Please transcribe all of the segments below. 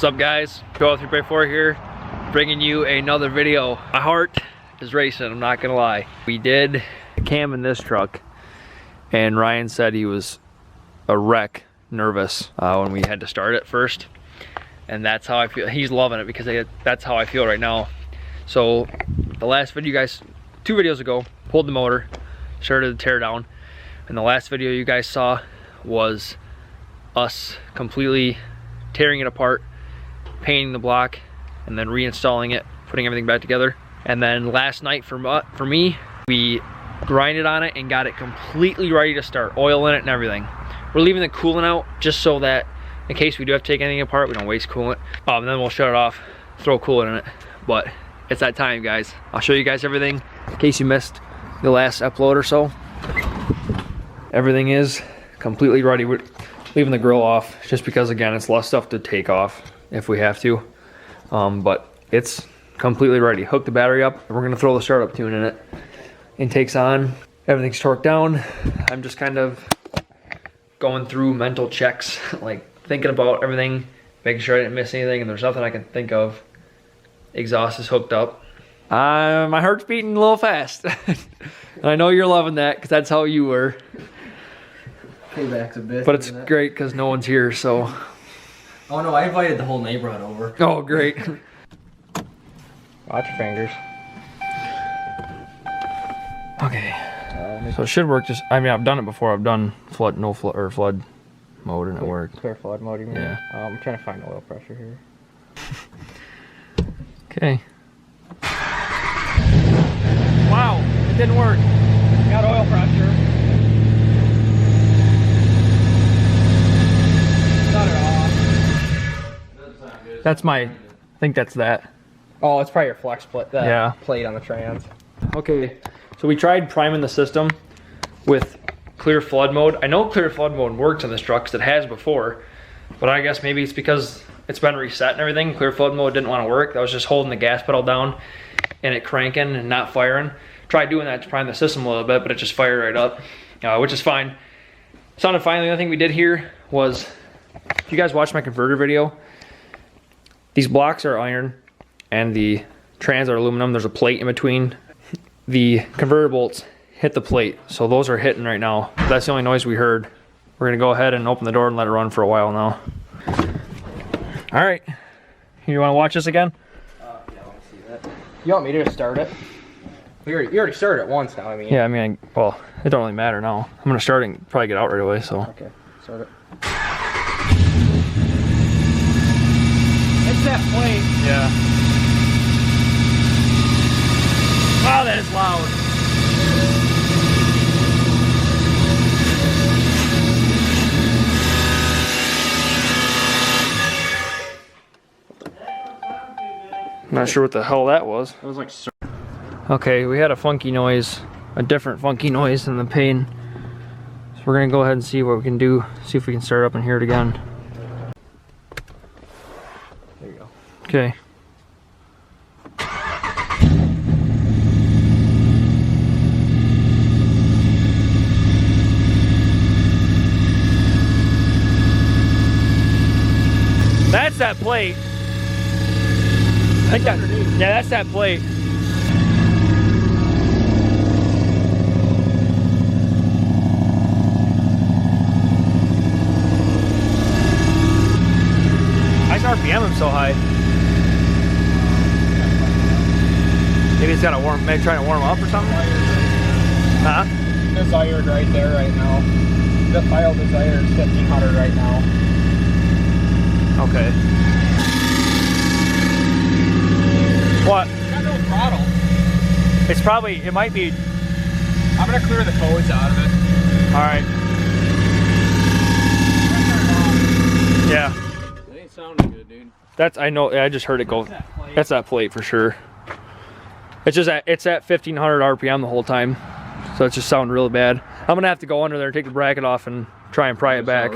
up, guys? Joel 3x4 here, bringing you another video. My heart is racing, I'm not gonna lie. We did a cam in this truck, and Ryan said he was a wreck nervous when we had to start it first. And that's how I feel. He's loving it because that's how I feel right now. So the last video, you guys, 2 videos ago, pulled the motor, started the tear down. And the last video you guys saw was us completely tearing it apart, painting the block, and then reinstalling it, putting everything back together. And then last night for me, we grinded on it and got it completely ready to start, oil in it and everything. We're leaving the coolant out just so that in case we do have to take anything apart, we don't waste coolant. And then we'll shut it off, throw coolant in it. But it's that time, guys. I'll show you guys everything in case you missed the last upload or so. Everything is completely ready. We're leaving the grill off just because, again, it's less stuff to take off if we have to. But it's completely ready. Hook the battery up, and we're gonna throw the startup tune in it. Intake's on, everything's torqued down. I'm just kind of going through mental checks, like thinking about everything, making sure I didn't miss anything, and there's nothing I can think of. Exhaust is hooked up. My heart's beating a little fast. And I know you're loving that because that's how you were. Payback's a bit. But it's great because no one's here, so. Oh no, I invited the whole neighborhood over. Oh, great. Watch your fingers. Okay. So it should work. I mean, I've done it before. I've done flood mode and it worked. Clear flood mode, you mean? Yeah. I'm trying to find oil pressure here. Okay. Wow, it didn't work. Got oil pressure. Shut it off. That's I think that's that. Oh, it's probably your flex plate. Yeah. Plate on the trans. Okay, so we tried priming the system with clear flood mode. I know clear flood mode works on this truck because it has before, but I guess maybe it's because it's been reset and everything. Clear flood mode didn't want to work. That was just holding the gas pedal down and it cranking and not firing. Tried doing that to prime the system a little bit, but it just fired right up, which is fine. Sounded fine. The other thing we did here was, if you guys watched my converter video, these blocks are iron and the trans are aluminum. There's a plate in between. The converter bolts hit the plate, so those are hitting right now. That's the only noise we heard. We're gonna go ahead and open the door and let it run for a while now. All right, you wanna watch this again? Yeah, I want to see that. You want me to start it? You already started it once now, I mean. Yeah, I mean, well, it don't really matter now. I'm gonna start it and probably get out right away, so. Okay, start it. It's that plate. Yeah. Wow, that is loud. I'm not sure what the hell that was. It was like. Okay, we had a funky noise, a different funky noise than the pain. So we're gonna go ahead and see what we can do, see if we can start up and hear it again. There you go. Okay. That's that plate. I think yeah, that's that plate. Why is RPM so high? Maybe it's got to warm, maybe trying to warm up or something? Huh? Desired right there right now. The file desired is 1500 right now. Okay. What? Got no throttle. It's probably, it might be. I'm gonna clear the codes out of it. Alright. Yeah. That ain't sounding good, dude. That's, I know, I just heard it go. That's that plate for sure. It's just it's at 1500 RPM the whole time. So it's just sounding really bad. I'm gonna have to go under there, take the bracket off, and try and pry it back.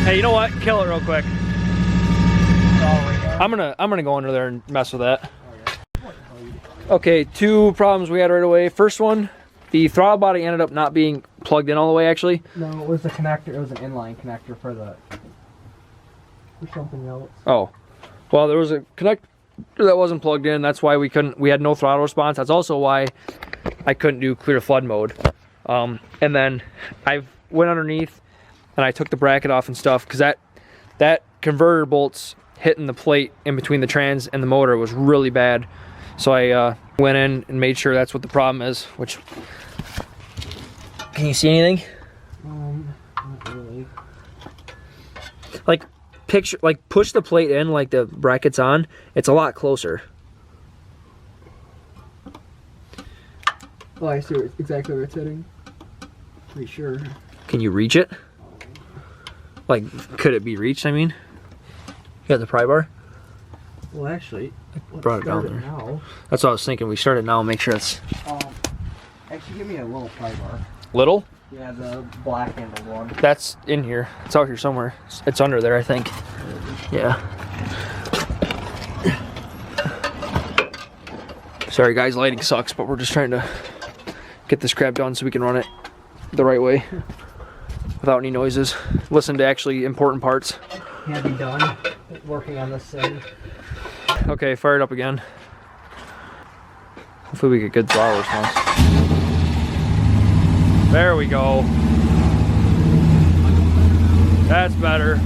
Hey, you know what? Kill it real quick. I'm gonna go under there and mess with that. Okay, 2 problems we had right away. First one, the throttle body ended up not being plugged in all the way actually? No, it was a connector. It was an inline connector for something else. Oh, well, there was a connector that wasn't plugged in. That's why we had no throttle response. That's also why I couldn't do clear flood mode. And then I went underneath and I took the bracket off and stuff because that converter bolt's hitting the plate in between the trans and the motor was really bad. So I went in and made sure that's what the problem is, which, can you see anything? Not really. Like push the plate in like the bracket's on, it's a lot closer. Oh, I see exactly where it's hitting. Pretty sure. Can you reach it? Like, could it be reached, I mean? You got the pry bar? Well, actually, Brought it down there. Now. That's what I was thinking. We start it now and make sure it's... Actually, give me a little pry bar. Little? Yeah, the black handled one. That's in here. It's out here somewhere. It's under there, I think. Yeah. Sorry guys, lighting sucks, but we're just trying to get this crap done so we can run it the right way without any noises. Listen to actually important parts. Can't be done working on this thing. Okay, fire it up again. Hopefully we get good throttle response. There we go. That's better.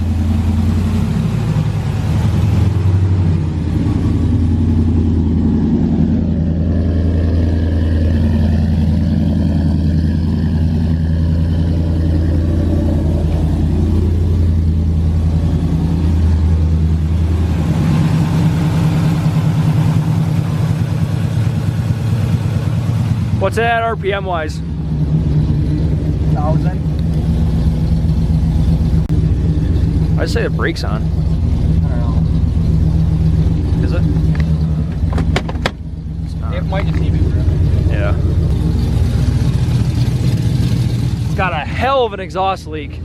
What's that RPM wise? 1,000. I'd say the brake's on. I don't know. Is it? It's not. It might just need to be driven. Yeah. It's got a hell of an exhaust leak.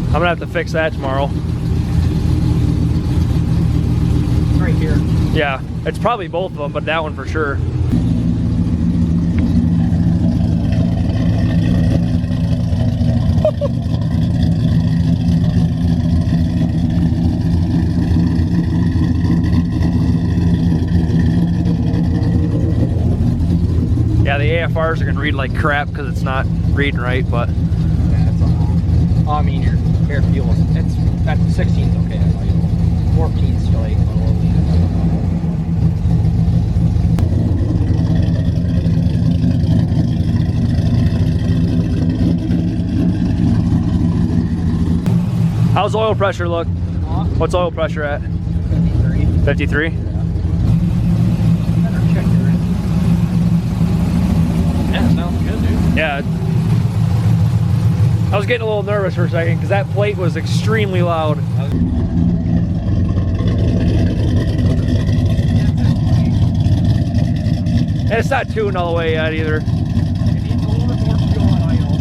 I'm gonna have to fix that tomorrow. Right here. Yeah, it's probably both of them, but that one for sure. Yeah, the AFRs are gonna read like crap because it's not reading right, but Yeah, that's all. I mean, your air fuel, it's at 16's okay. 14's still 8. how's oil pressure look? What's oil pressure at? 53. 53? Better check your engine. Yeah, sounds good, dude. Yeah. I was getting a little nervous for a second because that plate was extremely loud. And it's not tuned all the way yet either. It needs a little bit more fuel on idle.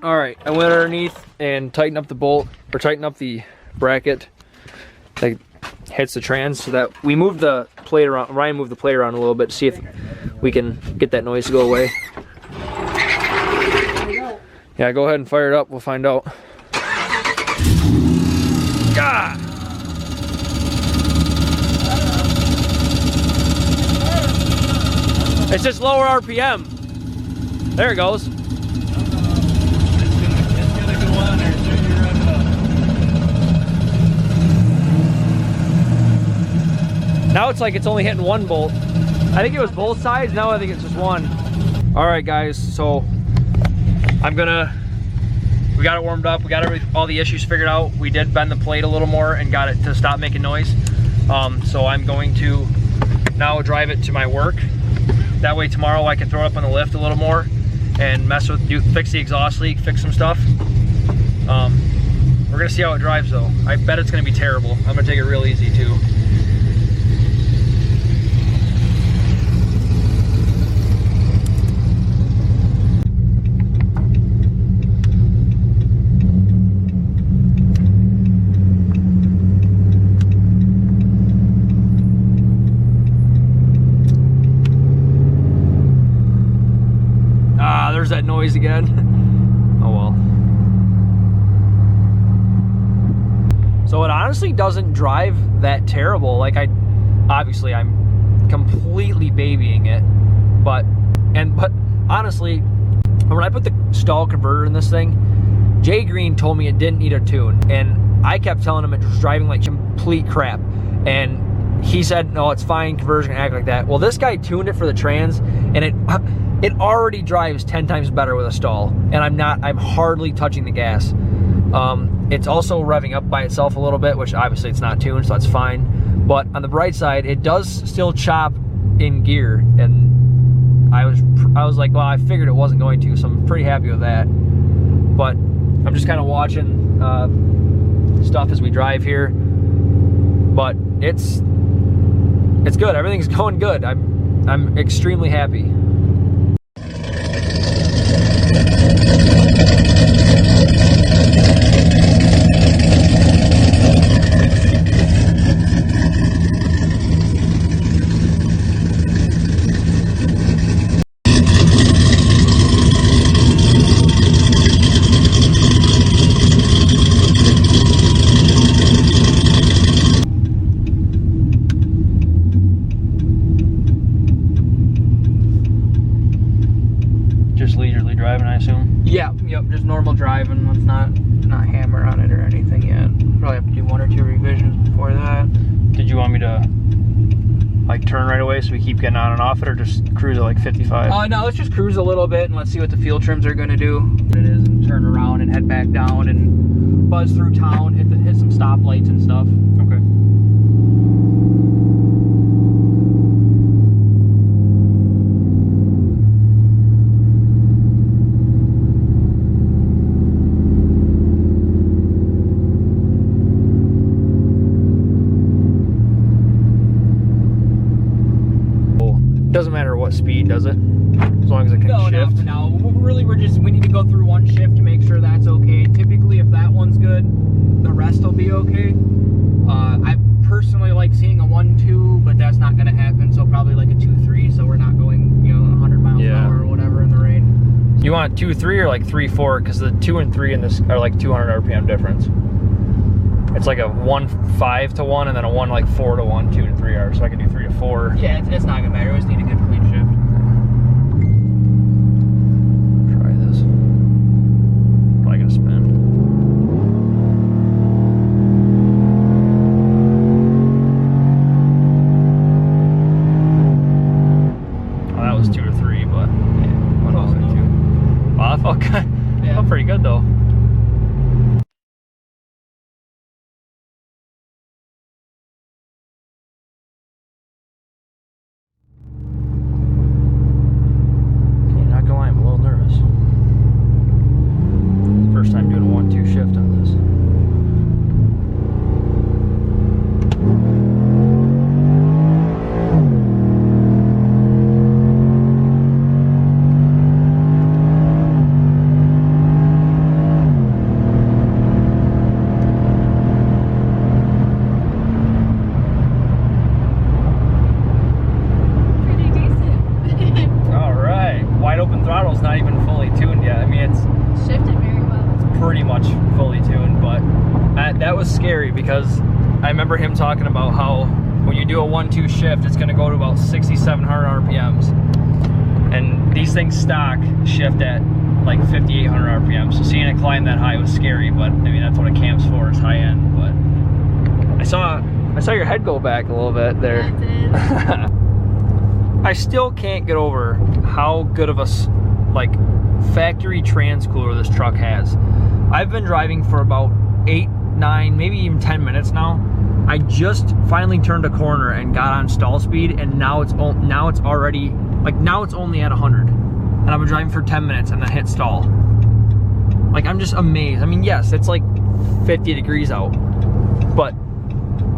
All right, I went underneath and tightened up the bolt, or tightened up the bracket that hits the trans so that we moved the plate around. Ryan moved the plate around a little bit to see if we can get that noise to go away. Yeah, go ahead and fire it up. We'll find out. God! It's just lower RPM. There it goes. Now it's like it's only hitting one bolt. I think it was both sides. Now I think it's just one. All right, guys. So we got it warmed up. We got all the issues figured out. We did bend the plate a little more and got it to stop making noise. So I'm going to now drive it to my work. That way tomorrow I can throw it up on the lift a little more and fix the exhaust leak, fix some stuff. We're gonna see how it drives though. I bet it's gonna be terrible. I'm gonna take it real easy too. There's that noise again. Oh well. So it honestly doesn't drive that terrible. Like obviously I'm completely babying it, but honestly, when I put the stall converter in this thing, Jay Green told me it didn't need a tune, and I kept telling him it was driving like complete crap, and he said, no, it's fine, conversion can act like that. Well, this guy tuned it for the trans, and it already drives 10 times better with a stall, and I'm hardly touching the gas. It's also revving up by itself a little bit, which obviously it's not tuned, so that's fine. But on the bright side, it does still chop in gear, and I was like, well, I figured it wasn't going to, so I'm pretty happy with that. But I'm just kind of watching stuff as we drive here. But it's good. Everything's going good. I'm extremely happy. Leisurely driving, I assume? Yeah, yep, just normal driving. Let's not hammer on it or anything yet. Probably have to do 1 or 2 revisions before that. Did you want me to like turn right away so we keep getting on and off it, or just cruise at like 55? No, let's just cruise a little bit and let's see what the fuel trims are gonna do. It is, and turn around and head back down and buzz through town, hit some stoplights and stuff. Okay. Doesn't matter what speed, does it? As long as it can shift. No, for now. Really, we need to go through one shift to make sure that's okay. Typically, if that one's good, the rest will be okay. I personally like seeing a 1.2, but that's not going to happen. So probably like a 2.3. So we're not going, 100 miles an hour or whatever in the rain. You want 2.3 or like 3.4? Because the 2 and 3 in this are like 200 RPM difference. It's like a 1.5 to 1, and then a 1.4 to 1, 2 to 3 R. So I can do 3 to 4. Yeah, it's not gonna matter. We just need a good clean shift. Try this. Probably gonna spin. Oh, that was 2 to 3, but yeah, what else? 2. Wow, that felt good. Yeah. Felt pretty good though. First time doing a 1-2 shift on this. Pretty decent. All right, wide open throttle's not even fully tuned yet. I mean, it's Shifted very well. pretty much fully tuned, but that was scary because I remember him talking about how when you do a 1-2 shift, it's going to go to about 6,700 RPMs, and these things stock shift at like 5,800 RPMs. So seeing it climb that high was scary, but I mean that's what a cam's for, is high end. But I saw your head go back a little bit there. Yeah, it did. I still can't get over how good of a like factory trans cooler this truck has. I've been driving for about 8, 9, maybe even 10 minutes now. I just finally turned a corner and got on stall speed, and now it's already like, now it's only at 100, and I've been driving for 10 minutes and then hit stall. Like, I'm just amazed. I mean, yes, it's like 50 degrees out, but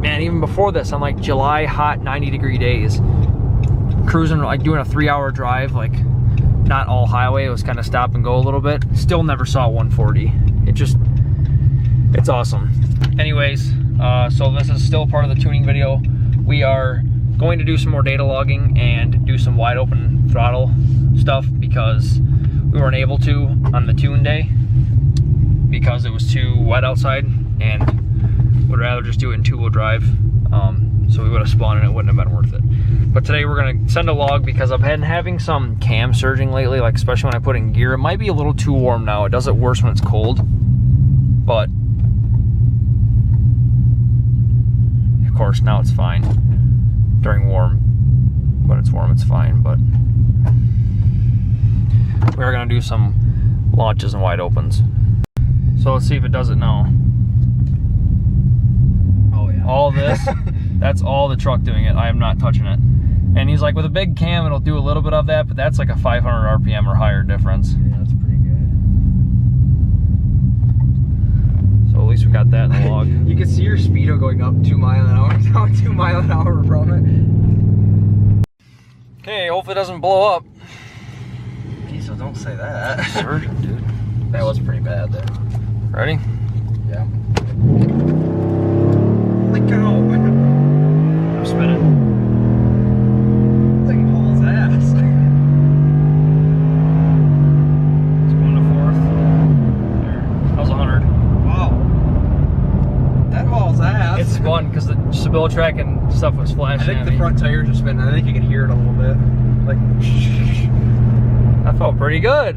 man, even before this, on like July hot 90-degree days, cruising, like doing a 3-hour drive, like not all highway, it was kind of stop and go a little bit, still never saw 140. It's awesome. Anyways, so this is still part of the tuning video. We are going to do some more data logging and do some wide open throttle stuff, because we weren't able to on the tune day because it was too wet outside, and would rather just do it in 2-wheel drive. So we would have spun and it wouldn't have been worth it. But today we're gonna send a log because I've been having some cam surging lately, like especially when I put in gear. It might be a little too warm now. It does it worse when it's cold, but of course now it's fine during warm. When it's warm, it's fine. But we're gonna do some launches and wide opens. So let's see if it does it now. Oh yeah. All this, that's all the truck doing it. I am not touching it. And he's like, with a big cam, it'll do a little bit of that, but that's like a 500 RPM or higher difference. Yeah, that's pretty good. So at least we got that in the log. You can see your speedo going up 2 miles an hour, down 2 miles an hour from it. Okay, hopefully it doesn't blow up. Diesel, don't say that. Surgeon, dude. That was pretty bad there. Ready? Yeah. Let go. I'm spinning. It's like Paul's ass. It's going to 4th. There. That was 100. Wow. That hauls ass. It's fun because the stability track and stuff was flashing. I think at the me. front tires are spinning. I think you can hear it a little bit. Like, That felt pretty good.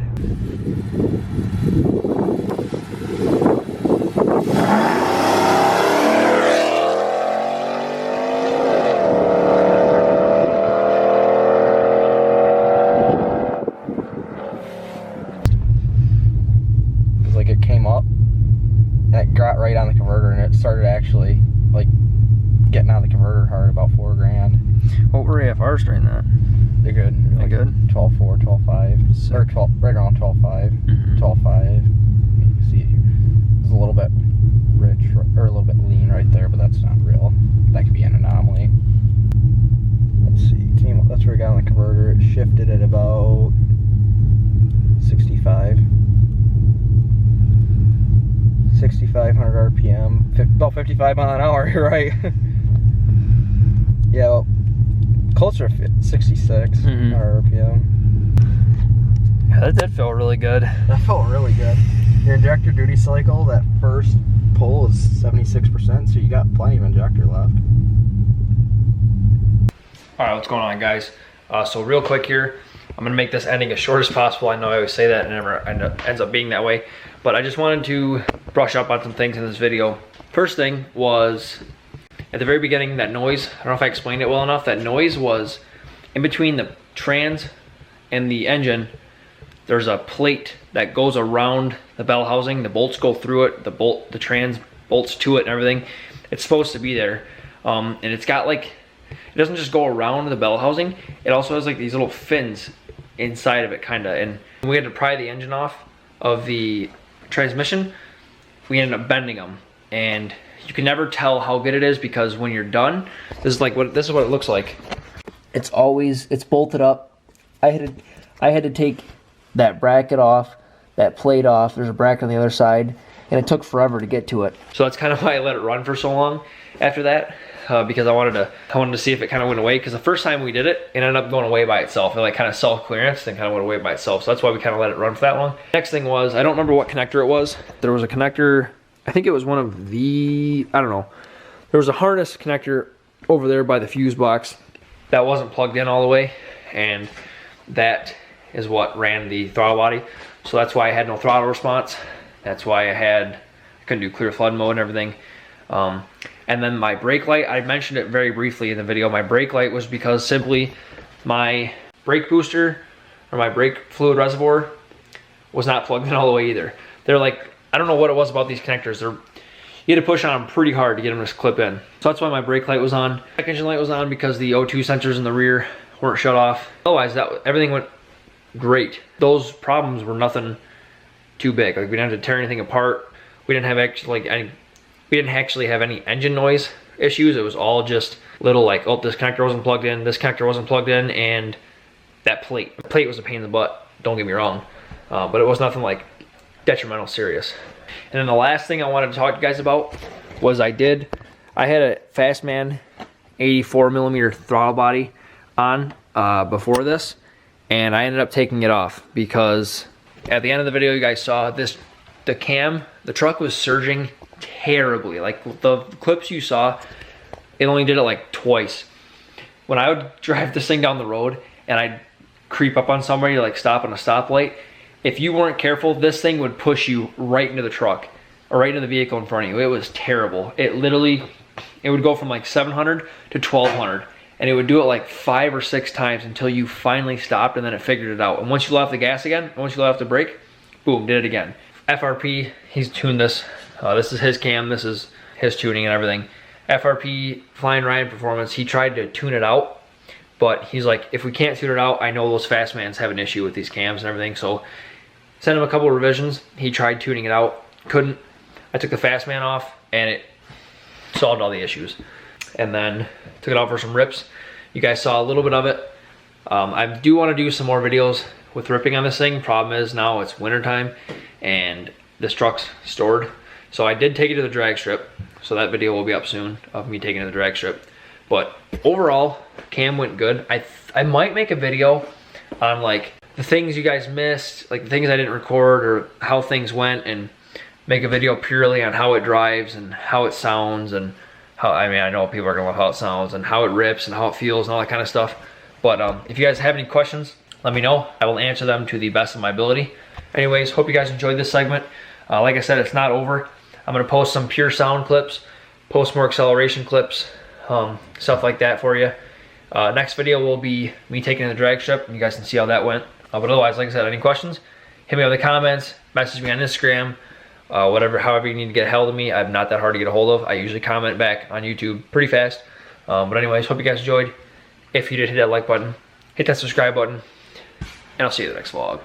it's like it came up and it got right on the converter and it started actually like getting on the converter hard, about 4 grand. What were AFRs during that? They're good. They're good? 12.4, 12.5, Sick. or 12, right around 12.5, Mhm. 12.5. You can see it here. It's a little bit rich, or a little bit lean right there, but that's not real. That could be an anomaly. Let's see, came up, that's where it got on the converter. It shifted at about 65. 6,500 RPM, about 55 mile an hour, you're right. Yeah, well, closer to 66 Mhm. RPM. Yeah, that did feel really good. That felt really good. Your injector duty cycle, that first pull is 76%, so you got plenty of injector left. All right, what's going on, guys? So real quick here, I'm gonna make this ending as short as possible. I know I always say that and it never ends up being that way, but I just wanted to brush up on some things in this video. First thing was, at the very beginning, that noise, I don't know if I explained it well enough, that noise was in between the trans and the engine. There's a plate that goes around the bell housing. The bolts go through it, the trans bolts to it and everything. It's supposed to be there. And it's got like, it doesn't just go around the bell housing, it also has like these little fins inside of it kinda. And we had to pry the engine off of the transmission. We ended up bending them. And you can never tell how good it is because when you're done, this is what it looks like. It's bolted up. I had to take that bracket off, that plate off. There's a bracket on the other side, and it took forever to get to it. So that's kind of why I let it run for so long after that, because I wanted to see if it kind of went away. Because the first time we did it, it ended up going away by itself. It like kind of self-clearance and kind of went away by itself. So that's why we kind of let it run for that long. Next thing was, I don't remember what connector it was. There was a connector, I think it was one of the, I don't know. There was a harness connector over there by the fuse box that wasn't plugged in all the way, and that is what ran the throttle body. So that's why I had no throttle response. That's why I couldn't do clear flood mode and everything. And then my brake light, I mentioned it very briefly in the video. My brake light was because simply my brake booster or my brake fluid reservoir was not plugged in all the way either. They're like, I don't know what it was about these connectors. You had to push on them pretty hard to get them to clip in. So that's why my brake light was on. Check engine light was on because the O2 sensors in the rear weren't shut off. Otherwise, everything went great. Those problems were nothing too big. Like we didn't have to tear anything apart. We didn't actually have any engine noise issues. It was all just little like, oh, this connector wasn't plugged in, this connector wasn't plugged in, and that plate. The plate was a pain in the butt, don't get me wrong. But it was nothing like detrimental serious. And then the last thing I wanted to talk to you guys about was I had a Fastman 84mm throttle body on before this, and I ended up taking it off because At the end of the video, you guys saw this, the truck was surging terribly. Like the clips you saw, it only did it like twice. When I would drive this thing down the road and I'd creep up on somebody, like stop on a stoplight, if you weren't careful, this thing would push you right into the truck or right into the vehicle in front of you. It was terrible. It literally, it would go from like 700 to 1200, and it would do it like 5 or 6 times until you finally stopped, and then it figured it out. And once you let off the gas again, once you let off the brake, boom, did it again. FRP, he's tuned this. This is his cam, this is his tuning and everything. FRP, Flying Ryan Performance, he tried to tune it out, but he's like, if we can't tune it out, I know those Fastmans have an issue with these cams and everything, so sent him a couple of revisions. He tried tuning it out, couldn't. I took the Fastman off, and it solved all the issues. And then took it out for some rips. You guys saw a little bit of it. I do want to do some more videos with ripping on this thing. Problem is now it's wintertime and this truck's stored. So I did take it to the drag strip. So that video will be up soon of me taking it to the drag strip. But overall, cam went good. I might make a video on like the things you guys missed, like the things I didn't record or how things went, and make a video purely on how it drives and how it sounds, and how, I mean, I know people are gonna love how it sounds and how it rips and how it feels and all that kind of stuff. But if you guys have any questions, let me know. I will answer them to the best of my ability. Anyways, hope you guys enjoyed this segment. Like I said, it's not over. I'm gonna post some pure sound clips, post more acceleration clips, stuff like that for you. Next video will be me taking the drag strip, and you guys can see how that went. But otherwise, like I said, any questions, hit me up in the comments, message me on Instagram, whatever, however you need to get a hold of me. I'm not that hard to get a hold of. I usually comment back on YouTube pretty fast. But anyways, hope you guys enjoyed. If you did, hit that like button, hit that subscribe button, and I'll see you in the next vlog.